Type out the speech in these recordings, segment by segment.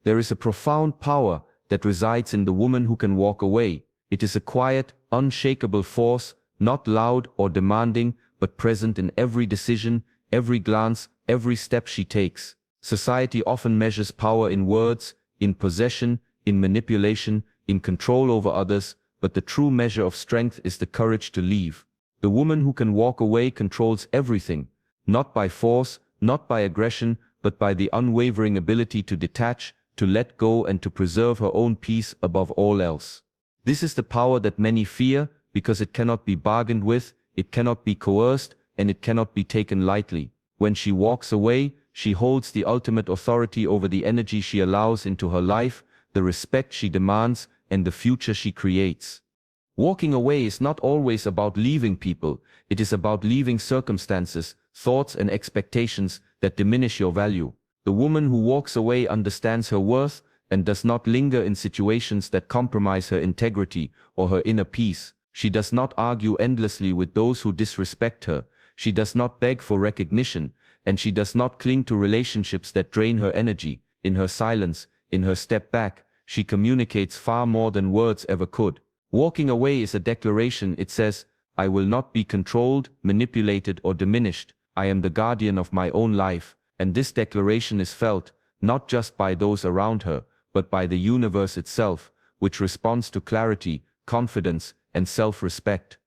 There is a profound power that resides in the woman who can walk away. It is a quiet, unshakable force, not loud or demanding, but present in every decision, every glance, every step she takes. Society often measures power in words, in possession, in manipulation, in control over others, but the true measure of strength is the courage to leave. The woman who can walk away controls everything, not by force, not by aggression, but by the unwavering ability to detach, to let go, and to preserve her own peace above all else. This is the power that many fear, because it cannot be bargained with, it cannot be coerced, and it cannot be taken lightly. When she walks away, she holds the ultimate authority over the energy she allows into her life, the respect she demands, and the future she creates. Walking away is not always about leaving people, it is about leaving circumstances, thoughts, and expectations that diminish your value. The woman who walks away understands her worth and does not linger in situations that compromise her integrity or her inner peace. She does not argue endlessly with those who disrespect her. She does not beg for recognition, and she does not cling to relationships that drain her energy. In her silence, in her step back, she communicates far more than words ever could. Walking away is a declaration. It says, "I will not be controlled, manipulated, or diminished. I am the guardian of my own life." And this declaration is felt, not just by those around her, but by the universe itself, which responds to clarity, confidence, and self-respect.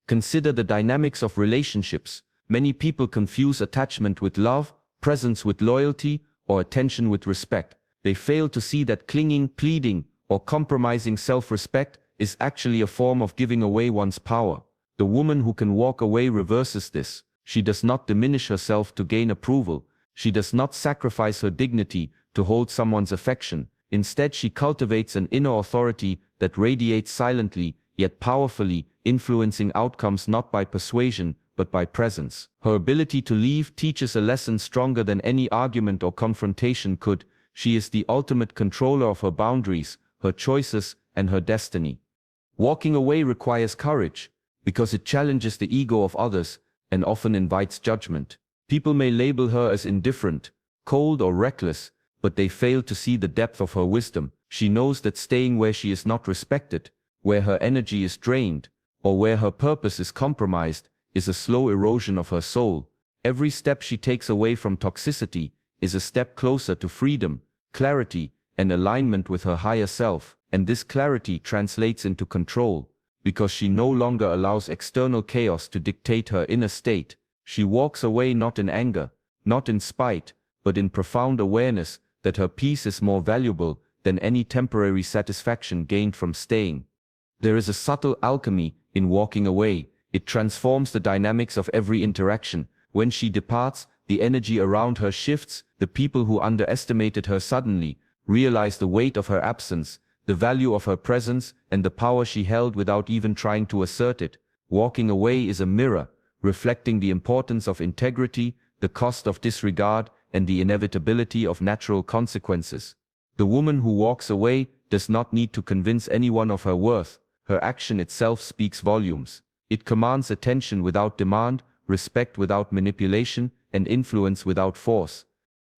Consider the dynamics of relationships. Many people confuse attachment with love, presence with loyalty, or attention with respect. They fail to see that clinging, pleading, or compromising self-respect is actually a form of giving away one's power. The woman who can walk away reverses this. She does not diminish herself to gain approval. She does not sacrifice her dignity to hold someone's affection. Instead, she cultivates an inner authority that radiates silently, yet powerfully, influencing outcomes not by persuasion, but by presence. Her ability to leave teaches a lesson stronger than any argument or confrontation could. She is the ultimate controller of her boundaries, her choices, and her destiny. Walking away requires courage, because it challenges the ego of others and often invites judgment. People may label her as indifferent, cold, or reckless, but they fail to see the depth of her wisdom. She knows that staying where she is not respected, where her energy is drained, or where her purpose is compromised, is a slow erosion of her soul. Every step she takes away from toxicity is a step closer to freedom, clarity, and alignment with her higher self. And this clarity translates into control, because she no longer allows external chaos to dictate her inner state. She walks away not in anger, not in spite, but in profound awareness that her peace is more valuable than any temporary satisfaction gained from staying. There is a subtle alchemy in walking away. It transforms the dynamics of every interaction. When she departs, the energy around her shifts. The people who underestimated her suddenly realize the weight of her absence, the value of her presence, and the power she held without even trying to assert it. Walking away is a mirror, reflecting the importance of integrity, the cost of disregard, and the inevitability of natural consequences. The woman who walks away does not need to convince anyone of her worth. Her action itself speaks volumes. It commands attention without demand, respect without manipulation, and influence without force.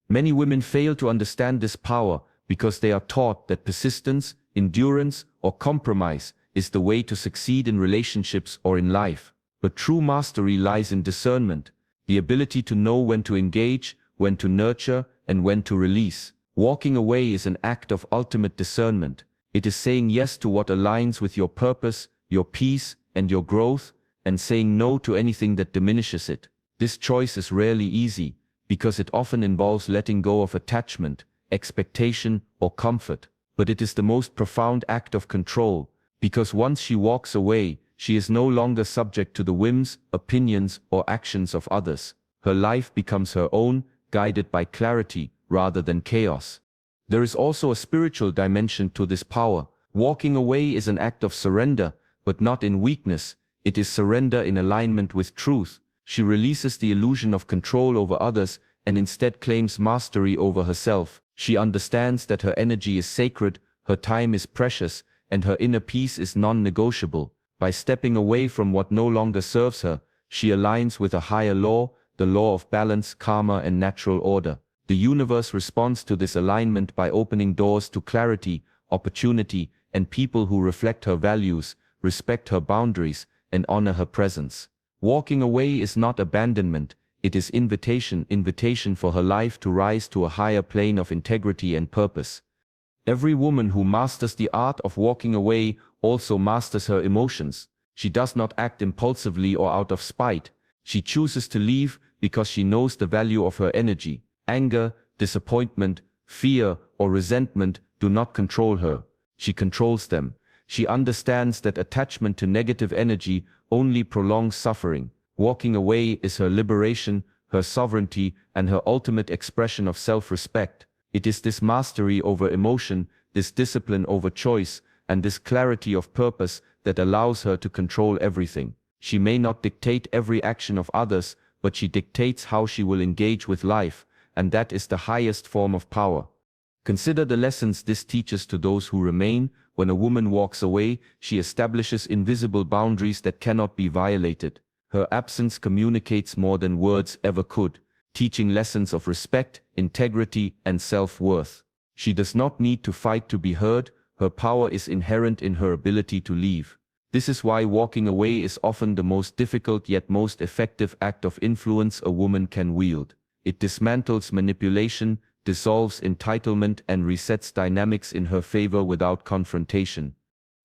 Many women fail to understand this power because they are taught that persistence, endurance, or compromise is the way to succeed in relationships or in life. But true mastery lies in discernment, the ability to know when to engage, when to nurture, and when to release. Walking away is an act of ultimate discernment. It is saying yes to what aligns with your purpose, your peace, and your growth, and saying no to anything that diminishes it. This choice is rarely easy, because it often involves letting go of attachment, expectation, or comfort. But it is the most profound act of control, because once she walks away, she is no longer subject to the whims, opinions, or actions of others. Her life becomes her own, guided by clarity rather than chaos. There is also a spiritual dimension to this power. Walking away is an act of surrender, but not in weakness. It is surrender in alignment with truth. She releases the illusion of control over others and instead claims mastery over herself. She understands that her energy is sacred, her time is precious, and her inner peace is non-negotiable. By stepping away from what no longer serves her, she aligns with a higher law, the law of balance, karma, and natural order. The universe responds to this alignment by opening doors to clarity, opportunity, and people who reflect her values, respect her boundaries, and honor her presence. Walking away is not abandonment, it is invitation for her life to rise to a higher plane of integrity and purpose. Every woman who masters the art of walking away also masters her emotions. She does not act impulsively or out of spite. She chooses to leave because she knows the value of her energy. Anger, disappointment, fear, or resentment do not control her. She controls them. She understands that attachment to negative energy only prolongs suffering. Walking away is her liberation, her sovereignty, and her ultimate expression of self-respect. It is this mastery over emotion, this discipline over choice, and this clarity of purpose that allows her to control everything. She may not dictate every action of others, but she dictates how she will engage with life, and that is the highest form of power. Consider the lessons this teaches to those who remain. When a woman walks away, she establishes invisible boundaries that cannot be violated. Her absence communicates more than words ever could, teaching lessons of respect, integrity, and self-worth. She does not need to fight to be heard. Her power is inherent in her ability to leave. This is why walking away is often the most difficult yet most effective act of influence a woman can wield. It dismantles manipulation, dissolves entitlement, and resets dynamics in her favor without confrontation.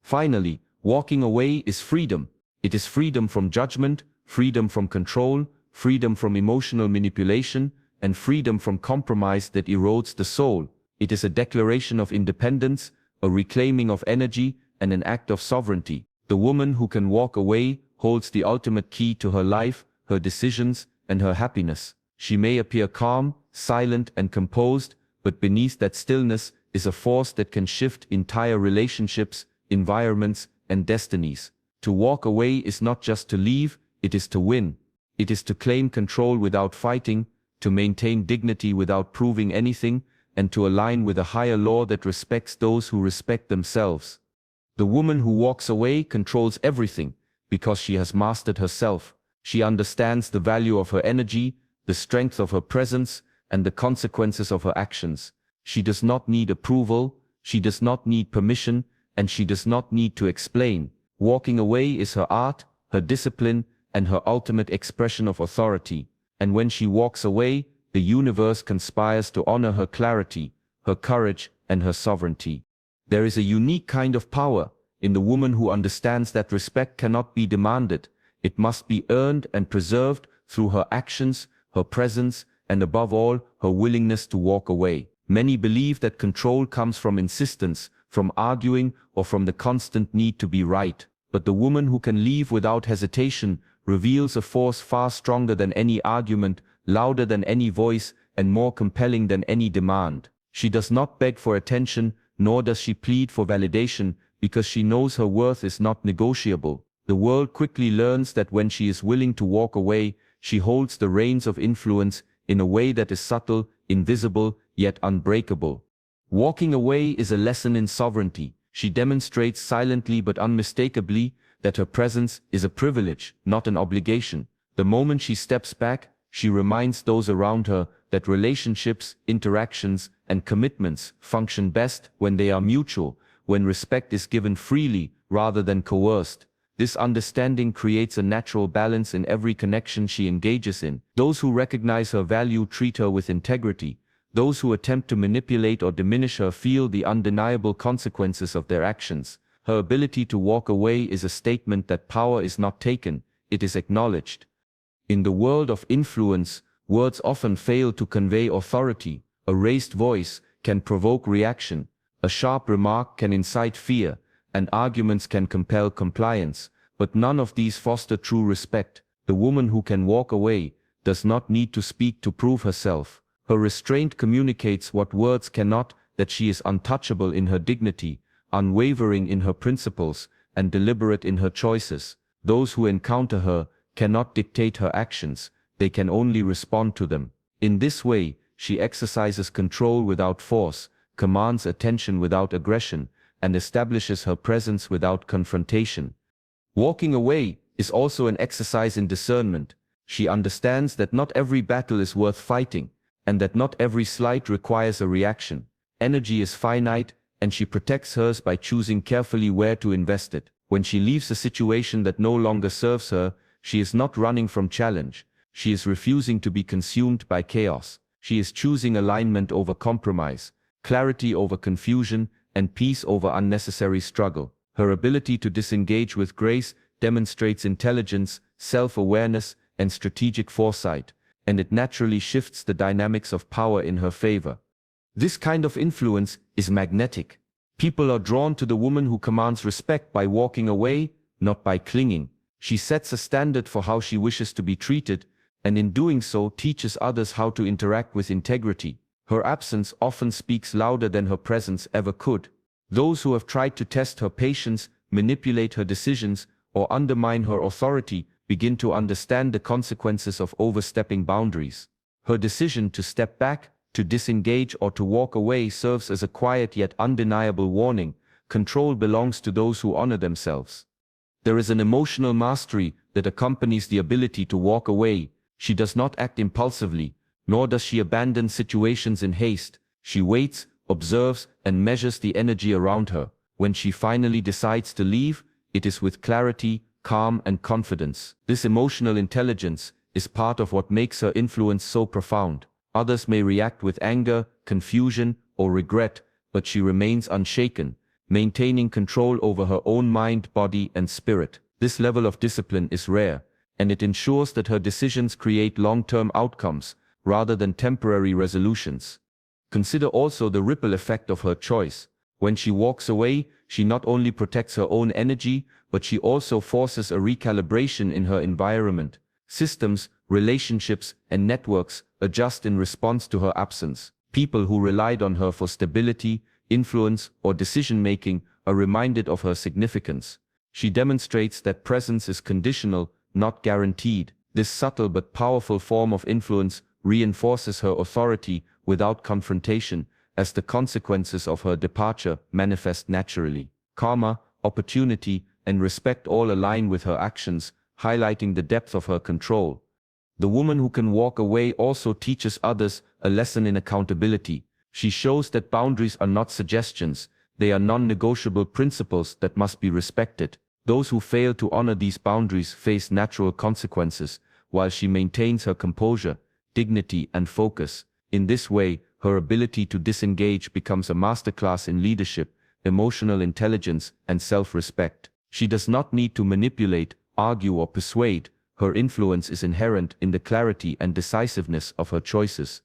Finally, walking away is freedom. It is freedom from judgment, freedom from control, freedom from emotional manipulation, and freedom from compromise that erodes the soul. It is a declaration of independence, a reclaiming of energy, and an act of sovereignty. The woman who can walk away holds the ultimate key to her life, her decisions, and her happiness. She may appear calm, silent, and composed, but beneath that stillness is a force that can shift entire relationships, environments, and destinies. To walk away is not just to leave, it is to win. It is to claim control without fighting, to maintain dignity without proving anything, and to align with a higher law that respects those who respect themselves. The woman who walks away controls everything, because she has mastered herself. She understands the value of her energy, the strength of her presence, and the consequences of her actions. She does not need approval, she does not need permission, and she does not need to explain. Walking away is her art, her discipline, and her ultimate expression of authority. And when she walks away, the universe conspires to honor her clarity, her courage, and her sovereignty. There is a unique kind of power in the woman who understands that respect cannot be demanded. It must be earned and preserved through her actions, her presence, and above all, her willingness to walk away. Many believe that control comes from insistence, from arguing, or from the constant need to be right. But the woman who can leave without hesitation reveals a force far stronger than any argument, louder than any voice, and more compelling than any demand. She does not beg for attention, nor does she plead for validation, because she knows her worth is not negotiable. The world quickly learns that when she is willing to walk away, she holds the reins of influence in a way that is subtle, invisible, yet unbreakable. Walking away is a lesson in sovereignty. She demonstrates silently but unmistakably that her presence is a privilege, not an obligation. The moment she steps back, she reminds those around her that relationships, interactions, and commitments function best when they are mutual, when respect is given freely rather than coerced. This understanding creates a natural balance in every connection she engages in. Those who recognize her value treat her with integrity. Those who attempt to manipulate or diminish her feel the undeniable consequences of their actions. Her ability to walk away is a statement that power is not taken, it is acknowledged. In the world of influence, words often fail to convey authority. A raised voice can provoke reaction, a sharp remark can incite fear, and arguments can compel compliance. But none of these foster true respect. The woman who can walk away does not need to speak to prove herself. Her restraint communicates what words cannot, that she is untouchable in her dignity, unwavering in her principles, and deliberate in her choices. Those who encounter her cannot dictate her actions, they can only respond to them. In this way, she exercises control without force, commands attention without aggression, and establishes her presence without confrontation. Walking away is also an exercise in discernment. She understands that not every battle is worth fighting, and that not every slight requires a reaction. Energy is finite, and she protects hers by choosing carefully where to invest it. When she leaves a situation that no longer serves her, she is not running from challenge. She is refusing to be consumed by chaos. She is choosing alignment over compromise, clarity over confusion, and peace over unnecessary struggle. Her ability to disengage with grace demonstrates intelligence, self-awareness, and strategic foresight, and it naturally shifts the dynamics of power in her favor. This kind of influence is magnetic. People are drawn to the woman who commands respect by walking away, not by clinging. She sets a standard for how she wishes to be treated, and in doing so teaches others how to interact with integrity. Her absence often speaks louder than her presence ever could. Those who have tried to test her patience, manipulate her decisions, or undermine her authority begin to understand the consequences of overstepping boundaries. Her decision to step back, to disengage, or to walk away serves as a quiet yet undeniable warning. Control belongs to those who honor themselves. There is an emotional mastery that accompanies the ability to walk away. She does not act impulsively, nor does she abandon situations in haste. She waits, observes, and measures the energy around her. When she finally decides to leave, it is with clarity, calm, and confidence. This emotional intelligence is part of what makes her influence so profound. Others may react with anger, confusion, or regret, but she remains unshaken, maintaining control over her own mind, body, and spirit. This level of discipline is rare, and it ensures that her decisions create long-term outcomes rather than temporary resolutions. Consider also the ripple effect of her choice. When she walks away, she not only protects her own energy, but she also forces a recalibration in her environment. Systems, relationships, and networks adjust in response to her absence. People who relied on her for stability, influence, or decision-making are reminded of her significance. She demonstrates that presence is conditional, not guaranteed. This subtle but powerful form of influence reinforces her authority without confrontation, as the consequences of her departure manifest naturally. Karma, opportunity, and respect all align with her actions, highlighting the depth of her control. The woman who can walk away also teaches others a lesson in accountability. She shows that boundaries are not suggestions, they are non-negotiable principles that must be respected. Those who fail to honor these boundaries face natural consequences, while she maintains her composure, dignity, and focus. In this way, her ability to disengage becomes a masterclass in leadership, emotional intelligence, and self-respect. She does not need to manipulate, argue, or persuade. Her influence is inherent in the clarity and decisiveness of her choices.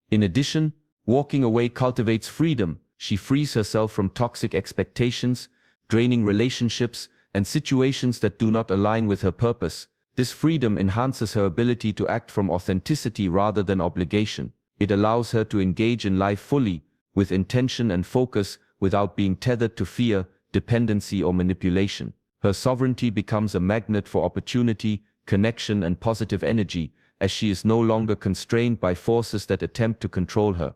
In addition, walking away cultivates freedom. She frees herself from toxic expectations, draining relationships, and situations that do not align with her purpose. This freedom enhances her ability to act from authenticity rather than obligation. It allows her to engage in life fully, with intention and focus, without being tethered to fear, dependency, or manipulation. Her sovereignty becomes a magnet for opportunity, connection, and positive energy, as she is no longer constrained by forces that attempt to control her.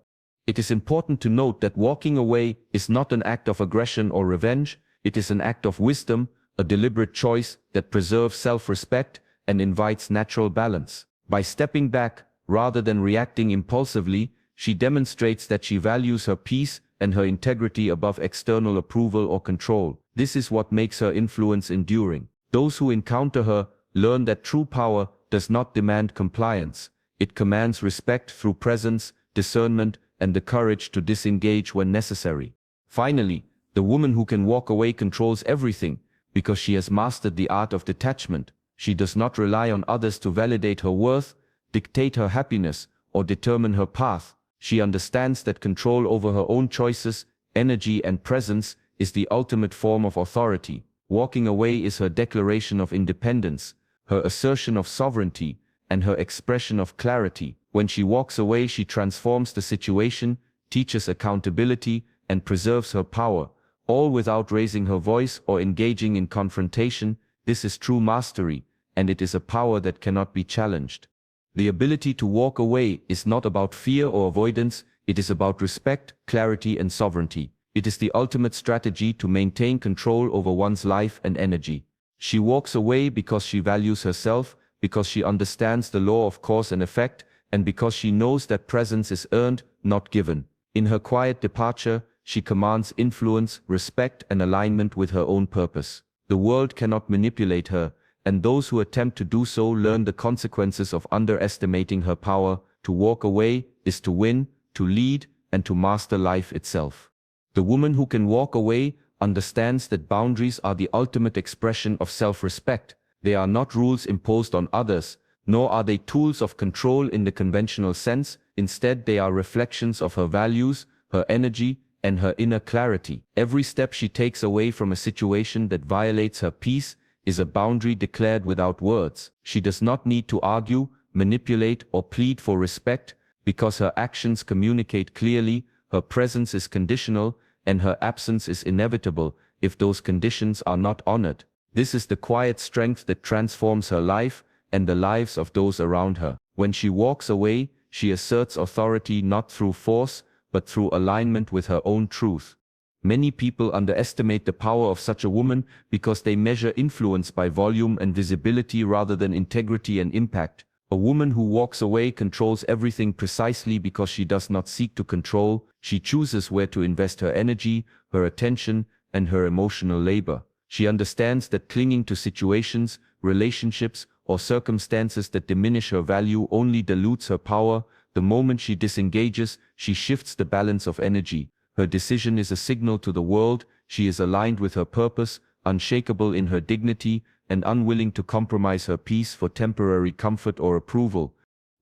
It is important to note that walking away is not an act of aggression or revenge. It is an act of wisdom, a deliberate choice that preserves self-respect and invites natural balance. By stepping back, rather than reacting impulsively, she demonstrates that she values her peace and her integrity above external approval or control. This is what makes her influence enduring. Those who encounter her learn that true power does not demand compliance. It commands respect through presence, discernment, and the courage to disengage when necessary. Finally, the woman who can walk away controls everything, because she has mastered the art of detachment. She does not rely on others to validate her worth, dictate her happiness, or determine her path. She understands that control over her own choices, energy, and presence is the ultimate form of authority. Walking away is her declaration of independence, her assertion of sovereignty, and her expression of clarity. When she walks away, she transforms the situation, teaches accountability, and preserves her power, all without raising her voice or engaging in confrontation. This is true mastery, and it is a power that cannot be challenged. The ability to walk away is not about fear or avoidance, it is about respect, clarity, and sovereignty. It is the ultimate strategy to maintain control over one's life and energy. She walks away because she values herself, because she understands the law of cause and effect, and because she knows that presence is earned, not given. In her quiet departure, she commands influence, respect, and alignment with her own purpose. The world cannot manipulate her, and those who attempt to do so learn the consequences of underestimating her power. To walk away is to win, to lead, and to master life itself. The woman who can walk away understands that boundaries are the ultimate expression of self-respect. They are not rules imposed on others, nor are they tools of control in the conventional sense. Instead, they are reflections of her values, her energy, and her inner clarity. Every step she takes away from a situation that violates her peace is a boundary declared without words. She does not need to argue, manipulate, or plead for respect, because her actions communicate clearly. Her presence is conditional, and her absence is inevitable if those conditions are not honored. This is the quiet strength that transforms her life and the lives of those around her. When she walks away, she asserts authority not through force, but through alignment with her own truth. Many people underestimate the power of such a woman because they measure influence by volume and visibility rather than integrity and impact. A woman who walks away controls everything precisely because she does not seek to control. She chooses where to invest her energy, her attention, and her emotional labor. She understands that clinging to situations, relationships, or circumstances that diminish her value only dilutes her power. The moment she disengages, she shifts the balance of energy. Her decision is a signal to the world. She is aligned with her purpose, unshakable in her dignity, and unwilling to compromise her peace for temporary comfort or approval.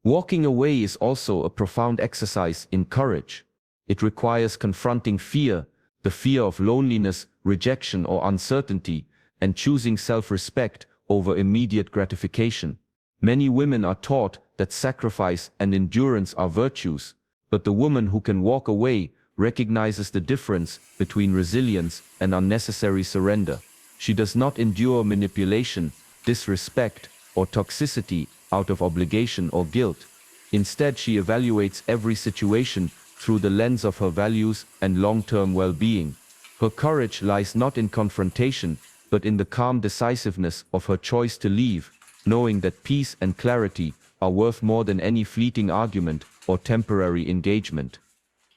Walking away is also a profound exercise in courage. It requires confronting fear, the fear of loneliness, rejection, or uncertainty, and choosing self-respect over immediate gratification. Many women are taught that sacrifice and endurance are virtues, but the woman who can walk away recognizes the difference between resilience and unnecessary surrender. She does not endure manipulation, disrespect, or toxicity out of obligation or guilt. Instead, she evaluates every situation through the lens of her values and long-term well-being. Her courage lies not in confrontation, but in the calm decisiveness of her choice to leave, knowing that peace and clarity are worth more than any fleeting argument or temporary engagement.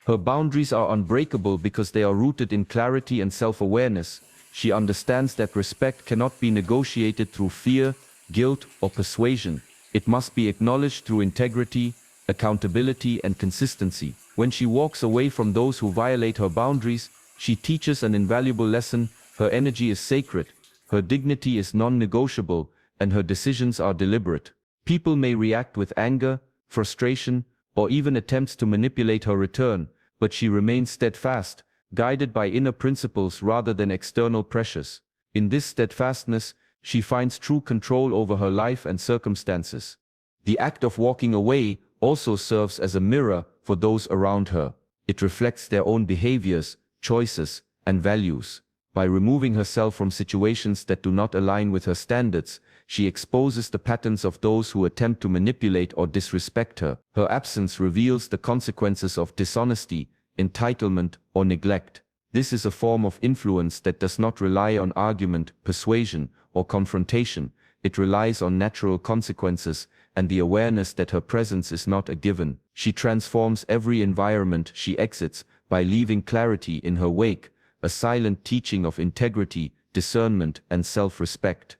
Her boundaries are unbreakable because they are rooted in clarity and self-awareness. She understands that respect cannot be negotiated through fear, guilt, or persuasion. It must be acknowledged through integrity, accountability, and consistency. When she walks away from those who violate her boundaries, she teaches an invaluable lesson. Her energy is sacred, her dignity is non-negotiable, and her decisions are deliberate. People may react with anger, frustration, or even attempts to manipulate her return, but she remains steadfast, guided by inner principles rather than external pressures. In this steadfastness, she finds true control over her life and circumstances. The act of walking away also serves as a mirror for those around her. It reflects their own behaviors, choices, and values. By removing herself from situations that do not align with her standards, she exposes the patterns of those who attempt to manipulate or disrespect her. Her absence reveals the consequences of dishonesty, entitlement, or neglect. This is a form of influence that does not rely on argument, persuasion, or confrontation. It relies on natural consequences and the awareness that her presence is not a given. She transforms every environment she exits by leaving clarity in her wake, a silent teaching of integrity, discernment, and self-respect.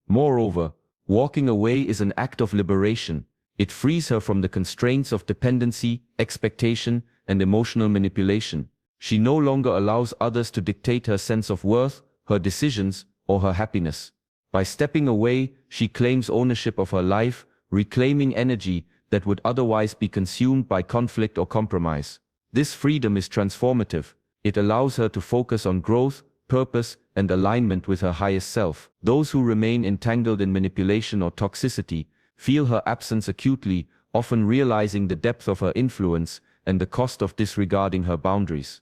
Moreover, walking away is an act of liberation. It frees her from the constraints of dependency, expectation, and emotional manipulation. She no longer allows others to dictate her sense of worth, her decisions, or her happiness. By stepping away, she claims ownership of her life, reclaiming energy that would otherwise be consumed by conflict or compromise. This freedom is transformative. It allows her to focus on growth, purpose, and alignment with her highest self. Those who remain entangled in manipulation or toxicity feel her absence acutely, often realizing the depth of her influence and the cost of disregarding her boundaries.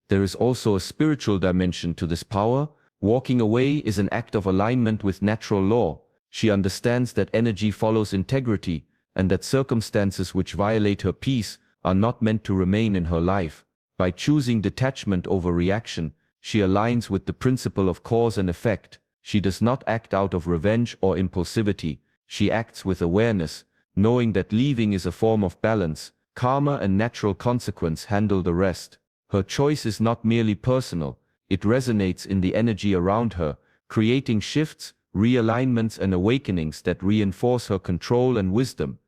There is also a spiritual dimension to this power. Walking away is an act of alignment with natural law. She understands that energy follows integrity, and that circumstances which violate her peace are not meant to remain in her life. By choosing detachment over reaction, she aligns with the principle of cause and effect. She does not act out of revenge or impulsivity. She acts with awareness, knowing that leaving is a form of balance, karma and natural consequence handle the rest. Her choice is not merely personal, it resonates in the energy around her, creating shifts, realignments and awakenings that reinforce her control and wisdom.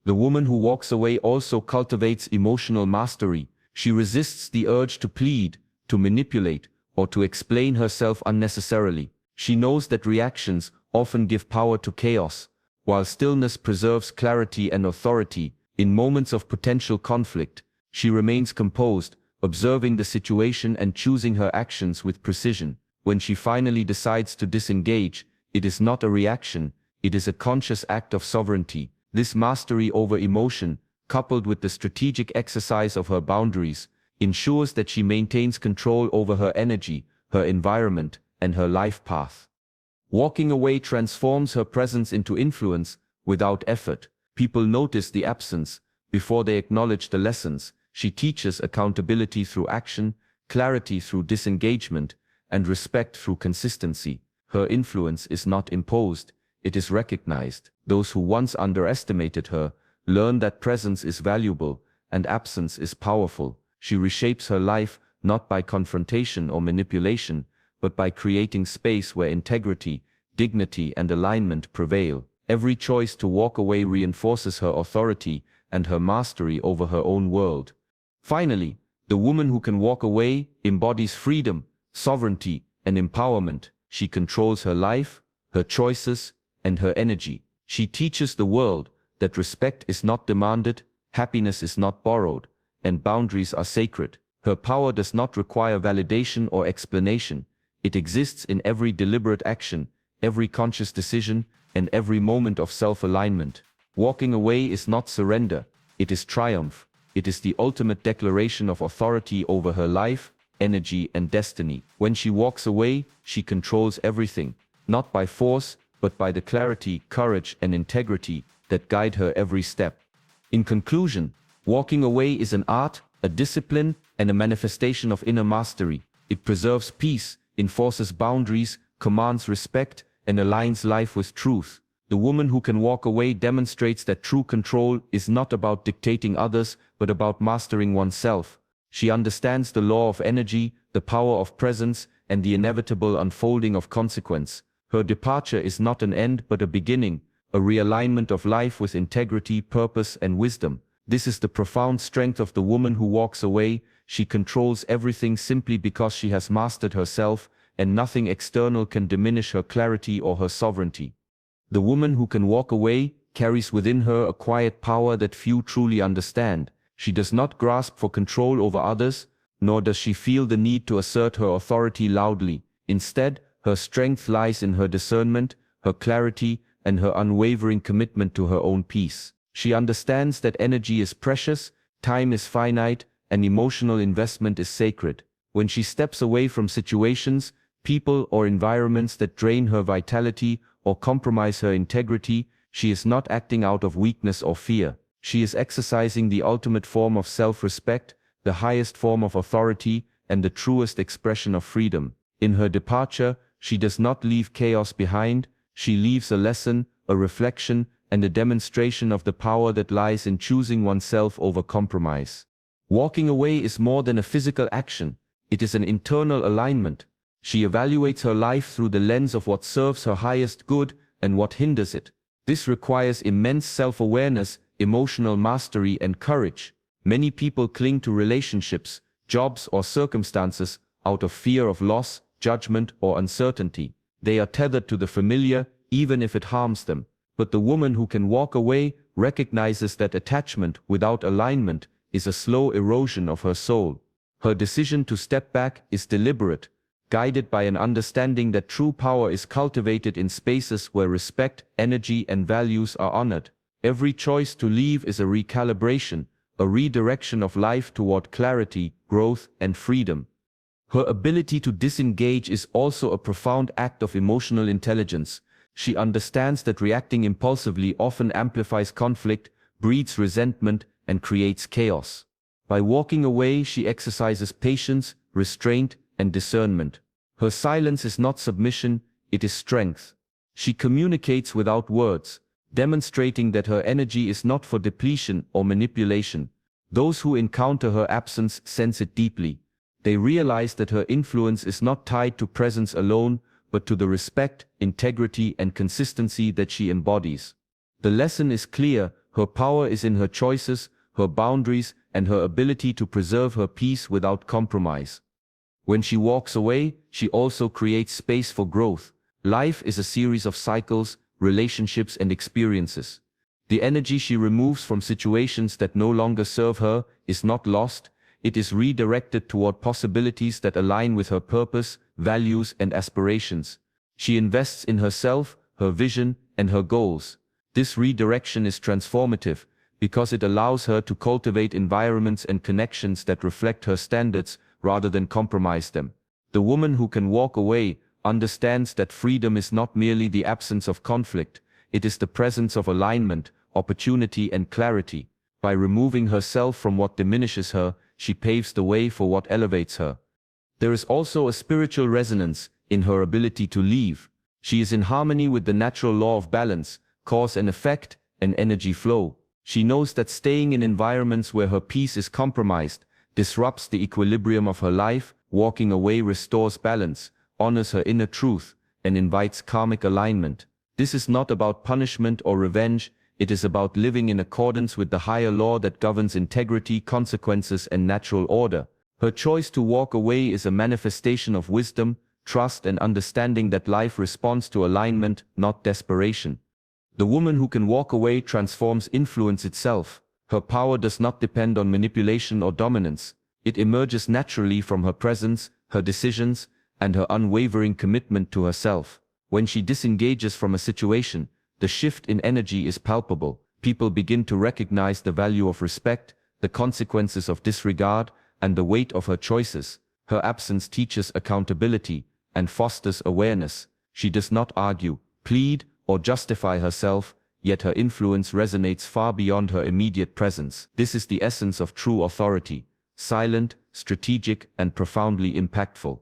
The woman who walks away also cultivates emotional mastery. She resists the urge to plead, to manipulate, or to explain herself unnecessarily. She knows that reactions often give power to chaos, while stillness preserves clarity and authority. In moments of potential conflict, she remains composed, observing the situation and choosing her actions with precision. When she finally decides to disengage, it is not a reaction, it is a conscious act of sovereignty. This mastery over emotion, coupled with the strategic exercise of her boundaries, ensures that she maintains control over her energy, her environment, and her life path. Walking away transforms her presence into influence without effort. People notice the absence before they acknowledge the lessons. She teaches accountability through action, clarity through disengagement, and respect through consistency. Her influence is not imposed, it is recognized. Those who once underestimated her learn that presence is valuable and absence is powerful. She reshapes her life not by confrontation or manipulation, but by creating space where integrity, dignity, and alignment prevail. Every choice to walk away reinforces her authority and her mastery over her own world. Finally, the woman who can walk away embodies freedom, sovereignty, and empowerment. She controls her life, her choices, and her energy. She teaches the world that respect is not demanded, happiness is not borrowed, and boundaries are sacred. Her power does not require validation or explanation. It exists in every deliberate action, every conscious decision, and every moment of self-alignment. Walking away is not surrender, it is triumph. It is the ultimate declaration of authority over her life, energy, and destiny. When she walks away, she controls everything, not by force, but by the clarity, courage, and integrity that guide her every step. In conclusion, walking away is an art, a discipline, and a manifestation of inner mastery. It preserves peace, enforces boundaries, commands respect, and aligns life with truth. The woman who can walk away demonstrates that true control is not about dictating others, but about mastering oneself. She understands the law of energy, the power of presence, and the inevitable unfolding of consequence. Her departure is not an end but a beginning, a realignment of life with integrity, purpose, and wisdom. This is the profound strength of the woman who walks away. She controls everything simply because she has mastered herself, and nothing external can diminish her clarity or her sovereignty. The woman who can walk away carries within her a quiet power that few truly understand. She does not grasp for control over others, nor does she feel the need to assert her authority loudly. Instead, her strength lies in her discernment, her clarity, and her unwavering commitment to her own peace. She understands that energy is precious, time is finite, and emotional investment is sacred. When she steps away from situations, people, or environments that drain her vitality or compromise her integrity, she is not acting out of weakness or fear. She is exercising the ultimate form of self-respect, the highest form of authority, and the truest expression of freedom. In her departure, she does not leave chaos behind, she leaves a lesson, a reflection, and a demonstration of the power that lies in choosing oneself over compromise. Walking away is more than a physical action, it is an internal alignment. She evaluates her life through the lens of what serves her highest good and what hinders it. This requires immense self-awareness, emotional mastery, and courage. Many people cling to relationships, jobs, or circumstances out of fear of loss, judgment, or uncertainty. They are tethered to the familiar, even if it harms them. But the woman who can walk away recognizes that attachment without alignment is a slow erosion of her soul. Her decision to step back is deliberate, guided by an understanding that true power is cultivated in spaces where respect, energy, and values are honored. Every choice to leave is a recalibration, a redirection of life toward clarity, growth, and freedom. Her ability to disengage is also a profound act of emotional intelligence. She understands that reacting impulsively often amplifies conflict, breeds resentment, and creates chaos. By walking away, she exercises patience, restraint, and discernment. Her silence is not submission, it is strength. She communicates without words, demonstrating that her energy is not for depletion or manipulation. Those who encounter her absence sense it deeply. They realize that her influence is not tied to presence alone, but to the respect, integrity, and consistency that she embodies. The lesson is clear: her power is in her choices, her boundaries, and her ability to preserve her peace without compromise. When she walks away, she also creates space for growth. Life is a series of cycles, relationships, and experiences. The energy she removes from situations that no longer serve her is not lost. It is redirected toward possibilities that align with her purpose, values, and aspirations. She invests in herself, her vision, and her goals. This redirection is transformative because it allows her to cultivate environments and connections that reflect her standards rather than compromise them. The woman who can walk away understands that freedom is not merely the absence of conflict, it is the presence of alignment, opportunity, and clarity. By removing herself from what diminishes her, she paves the way for what elevates her. There is also a spiritual resonance in her ability to leave. She is in harmony with the natural law of balance, cause and effect, and energy flow. She knows that staying in environments where her peace is compromised disrupts the equilibrium of her life. Walking away restores balance, honors her inner truth, and invites karmic alignment. This is not about punishment or revenge. It is about living in accordance with the higher law that governs integrity, consequences, and natural order. Her choice to walk away is a manifestation of wisdom, trust, and understanding that life responds to alignment, not desperation. The woman who can walk away transforms influence itself. Her power does not depend on manipulation or dominance. It emerges naturally from her presence, her decisions, and her unwavering commitment to herself. When she disengages from a situation, the shift in energy is palpable. People begin to recognize the value of respect, the consequences of disregard, and the weight of her choices. Her absence teaches accountability and fosters awareness. She does not argue, plead, or justify herself, yet her influence resonates far beyond her immediate presence. This is the essence of true authority: silent, strategic, and profoundly impactful.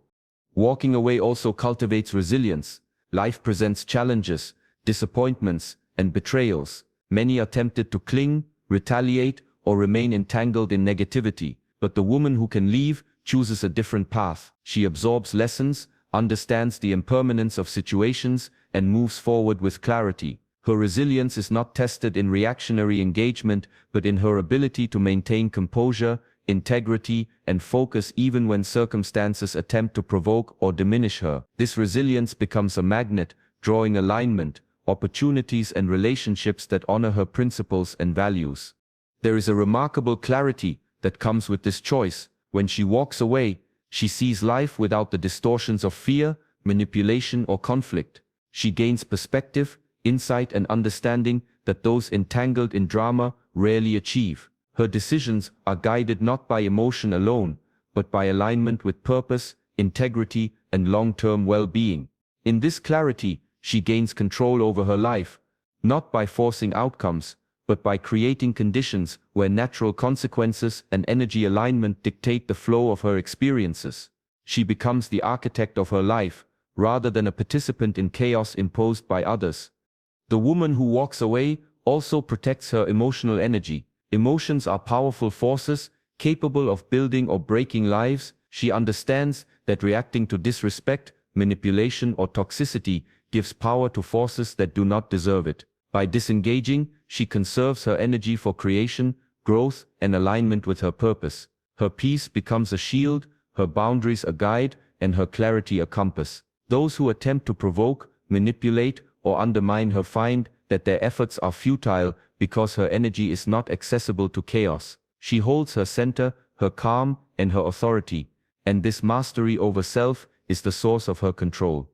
Walking away also cultivates resilience. Life presents challenges, disappointments, and betrayals. Many are tempted to cling, retaliate, or remain entangled in negativity, but the woman who can leave chooses a different path. She absorbs lessons, understands the impermanence of situations, and moves forward with clarity. Her resilience is not tested in reactionary engagement, but in her ability to maintain composure, integrity, and focus even when circumstances attempt to provoke or diminish her. This resilience becomes a magnet, drawing alignment, opportunities, and relationships that honor her principles and values. There is a remarkable clarity that comes with this choice. When she walks away, she sees life without the distortions of fear, manipulation, or conflict. She gains perspective, insight, and understanding that those entangled in drama rarely achieve. Her decisions are guided not by emotion alone, but by alignment with purpose, integrity, and long-term well-being. In this clarity, she gains control over her life, not by forcing outcomes, but by creating conditions where natural consequences and energy alignment dictate the flow of her experiences. She becomes the architect of her life, rather than a participant in chaos imposed by others. The woman who walks away also protects her emotional energy. Emotions are powerful forces, capable of building or breaking lives. She understands that reacting to disrespect, manipulation, or toxicity gives power to forces that do not deserve it. By disengaging, she conserves her energy for creation, growth, and alignment with her purpose. Her peace becomes a shield, her boundaries a guide, and her clarity a compass. Those who attempt to provoke, manipulate, or undermine her find that their efforts are futile because her energy is not accessible to chaos. She holds her center, her calm, and her authority, and this mastery over self is the source of her control.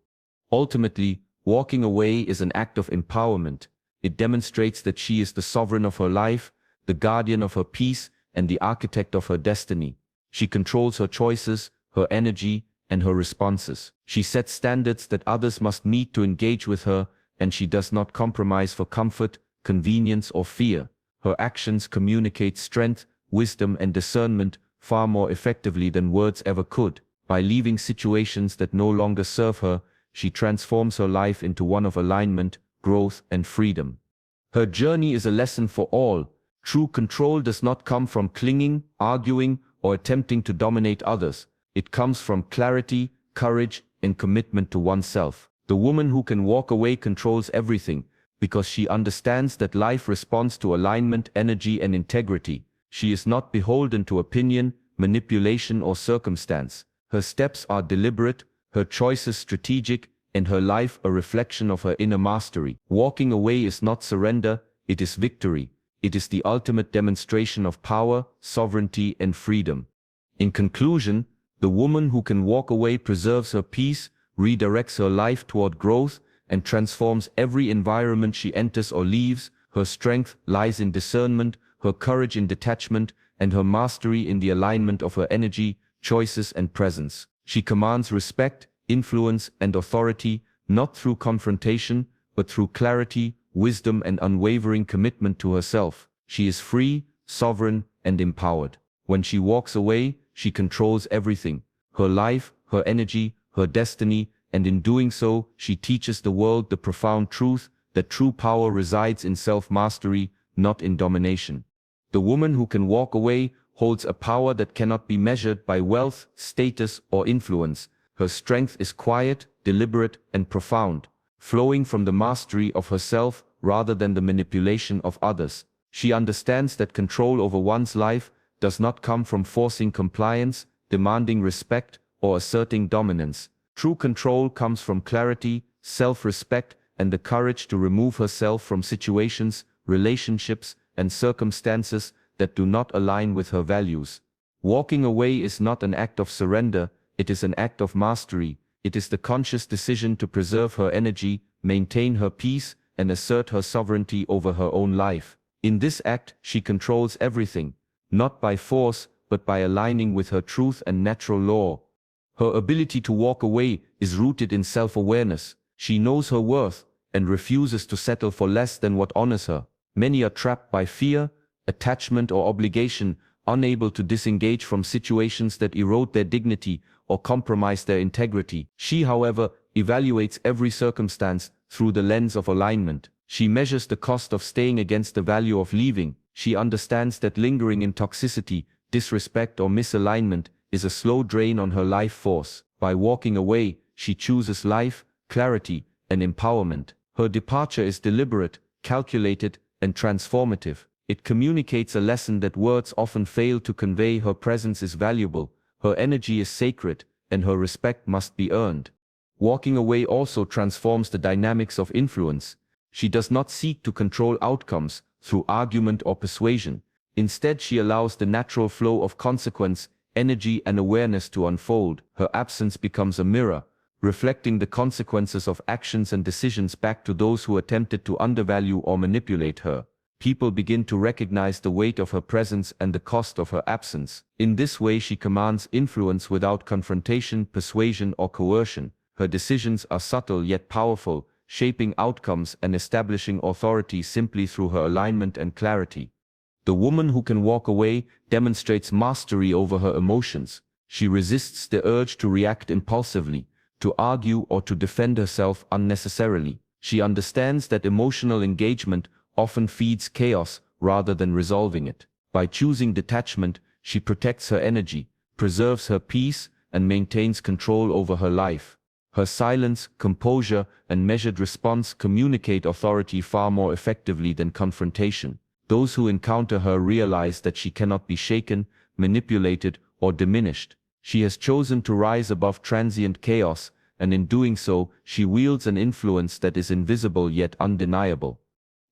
Ultimately, walking away is an act of empowerment. It demonstrates that she is the sovereign of her life, the guardian of her peace, and the architect of her destiny. She controls her choices, her energy, and her responses. She sets standards that others must meet to engage with her, and she does not compromise for comfort, convenience, or fear. Her actions communicate strength, wisdom, and discernment far more effectively than words ever could. By leaving situations that no longer serve her, she transforms her life into one of alignment, growth, and freedom. Her journey is a lesson for all. True control does not come from clinging, arguing, or attempting to dominate others. It comes from clarity, courage, and commitment to oneself. The woman who can walk away controls everything, because she understands that life responds to alignment, energy, and integrity. She is not beholden to opinion, manipulation, or circumstance. Her steps are deliberate, her choices strategic, and her life a reflection of her inner mastery. Walking away is not surrender, it is victory. It is the ultimate demonstration of power, sovereignty, and freedom. In conclusion, the woman who can walk away preserves her peace, redirects her life toward growth, and transforms every environment she enters or leaves. Her strength lies in discernment, her courage in detachment, and her mastery in the alignment of her energy, choices, and presence. She commands respect, influence, and authority, not through confrontation, but through clarity, wisdom, and unwavering commitment to herself. She is free, sovereign, and empowered. When she walks away, she controls everything: her life, her energy, her destiny, and in doing so, she teaches the world the profound truth that true power resides in self-mastery, not in domination. The woman who can walk away holds a power that cannot be measured by wealth, status, or influence. Her strength is quiet, deliberate, and profound, flowing from the mastery of herself rather than the manipulation of others. She understands that control over one's life does not come from forcing compliance, demanding respect, or asserting dominance. True control comes from clarity, self-respect, and the courage to remove herself from situations, relationships, and circumstances that do not align with her values. Walking away is not an act of surrender, it is an act of mastery. It is the conscious decision to preserve her energy, maintain her peace, and assert her sovereignty over her own life. In this act, she controls everything, not by force, but by aligning with her truth and natural law. Her ability to walk away is rooted in self-awareness. She knows her worth and refuses to settle for less than what honors her. Many are trapped by fear, attachment, or obligation, unable to disengage from situations that erode their dignity or compromise their integrity. She, however, evaluates every circumstance through the lens of alignment. She measures the cost of staying against the value of leaving. She understands that lingering in toxicity, disrespect, or misalignment is a slow drain on her life force. By walking away, she chooses life, clarity, and empowerment. Her departure is deliberate, calculated, and transformative. It communicates a lesson that words often fail to convey. Her presence is valuable, her energy is sacred, and her respect must be earned. Walking away also transforms the dynamics of influence. She does not seek to control outcomes through argument or persuasion. Instead, she allows the natural flow of consequence, energy, and awareness to unfold. Her absence becomes a mirror, reflecting the consequences of actions and decisions back to those who attempted to undervalue or manipulate her. People begin to recognize the weight of her presence and the cost of her absence. In this way, she commands influence without confrontation, persuasion, or coercion. Her decisions are subtle yet powerful, shaping outcomes and establishing authority simply through her alignment and clarity. The woman who can walk away demonstrates mastery over her emotions. She resists the urge to react impulsively, to argue, or to defend herself unnecessarily. She understands that emotional engagement often feeds chaos rather than resolving it. By choosing detachment, she protects her energy, preserves her peace, and maintains control over her life. Her silence, composure, and measured response communicate authority far more effectively than confrontation. Those who encounter her realize that she cannot be shaken, manipulated, or diminished. She has chosen to rise above transient chaos, and in doing so, she wields an influence that is invisible yet undeniable.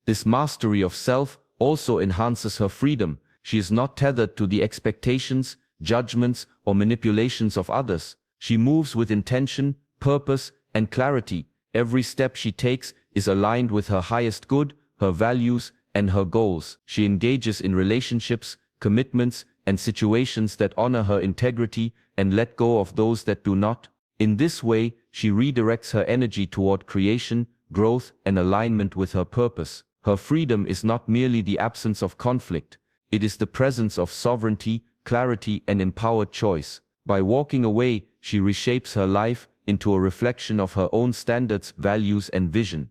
This mastery of self also enhances her freedom. She is not tethered to the expectations, judgments, or manipulations of others. She moves with intention, purpose, and clarity. Every step she takes is aligned with her highest good, her values, and her goals. She engages in relationships, commitments, and situations that honor her integrity and let go of those that do not. In this way, she redirects her energy toward creation, growth, and alignment with her purpose. Her freedom is not merely the absence of conflict, it is the presence of sovereignty, clarity, and empowered choice. By walking away, she reshapes her life into a reflection of her own standards, values, and vision.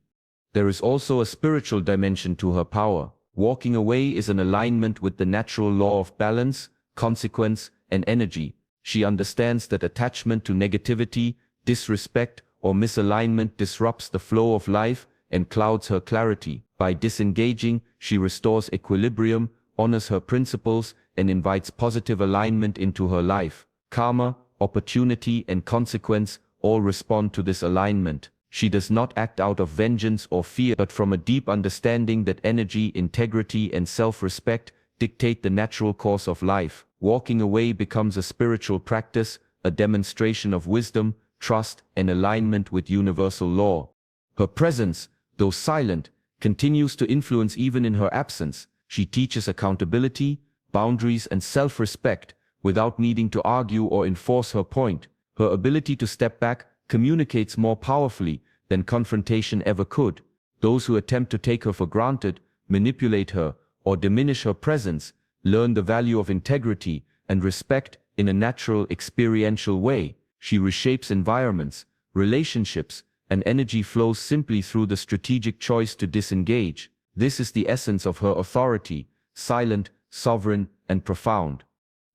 There is also a spiritual dimension to her power. Walking away is an alignment with the natural law of balance, consequence, and energy. She understands that attachment to negativity, disrespect, or misalignment disrupts the flow of life and clouds her clarity. By disengaging, she restores equilibrium, honors her principles, and invites positive alignment into her life. Karma, opportunity, and consequence all respond to this alignment. She does not act out of vengeance or fear, but from a deep understanding that energy, integrity, and self-respect dictate the natural course of life. Walking away becomes a spiritual practice, a demonstration of wisdom, trust, and alignment with universal law. Her presence, though silent, continues to influence even in her absence. She teaches accountability, boundaries, and self-respect without needing to argue or enforce her point. Her ability to step back communicates more powerfully than confrontation ever could. Those who attempt to take her for granted, manipulate her, or diminish her presence, learn the value of integrity and respect in a natural, experiential way. She reshapes environments, relationships, and energy flows simply through the strategic choice to disengage. This is the essence of her authority, silent, sovereign, and profound.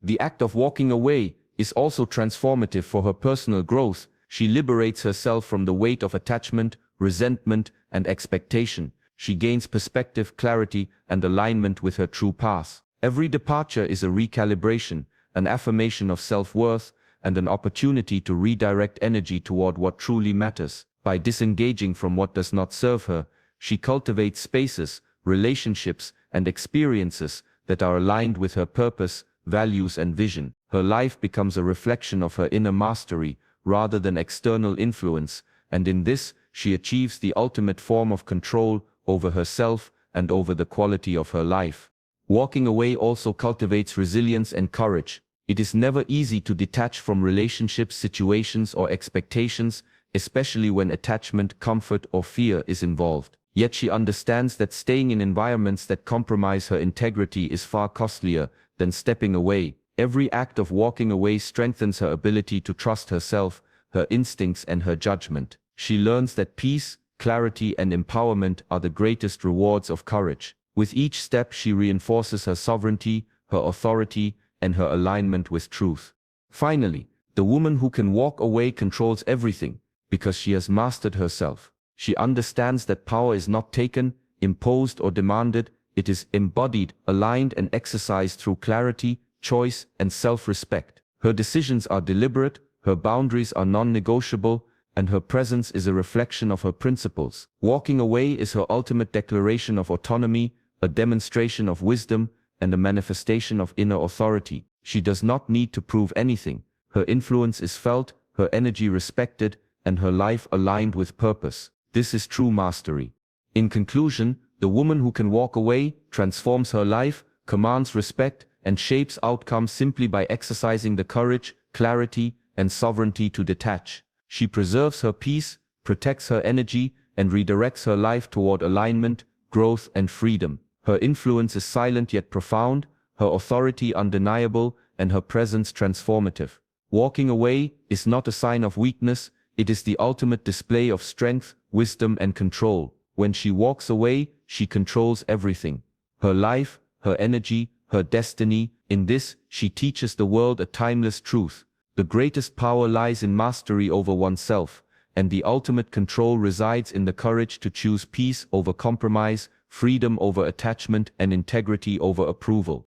The act of walking away is also transformative for her personal growth. She liberates herself from the weight of attachment, resentment, and expectation. She gains perspective, clarity, and alignment with her true path. Every departure is a recalibration, an affirmation of self-worth, and an opportunity to redirect energy toward what truly matters. By disengaging from what does not serve her, she cultivates spaces, relationships, and experiences that are aligned with her purpose, values, and vision. Her life becomes a reflection of her inner mastery rather than external influence, and in this, she achieves the ultimate form of control over herself and over the quality of her life. Walking away also cultivates resilience and courage. It is never easy to detach from relationships, situations, or expectations, especially when attachment, comfort, or fear is involved. Yet she understands that staying in environments that compromise her integrity is far costlier than stepping away. Every act of walking away strengthens her ability to trust herself, her instincts, and her judgment. She learns that peace, clarity, and empowerment are the greatest rewards of courage. With each step, she reinforces her sovereignty, her authority, and her alignment with truth. Finally, the woman who can walk away controls everything, because she has mastered herself. She understands that power is not taken, imposed, or demanded. It is embodied, aligned, and exercised through clarity, choice, and self-respect. Her decisions are deliberate, her boundaries are non-negotiable, and her presence is a reflection of her principles. Walking away is her ultimate declaration of autonomy, a demonstration of wisdom, and a manifestation of inner authority. She does not need to prove anything. Her influence is felt, her energy respected, and her life aligned with purpose. This is true mastery. In conclusion, the woman who can walk away transforms her life, commands respect, and shapes outcomes simply by exercising the courage, clarity, and sovereignty to detach. She preserves her peace, protects her energy, and redirects her life toward alignment, growth, and freedom. Her influence is silent yet profound, her authority undeniable, and her presence transformative. Walking away is not a sign of weakness, it is the ultimate display of strength, wisdom, and control. When she walks away, she controls everything. Her life, her energy, her destiny. In this, she teaches the world a timeless truth. The greatest power lies in mastery over oneself, and the ultimate control resides in the courage to choose peace over compromise, freedom over attachment, and integrity over approval.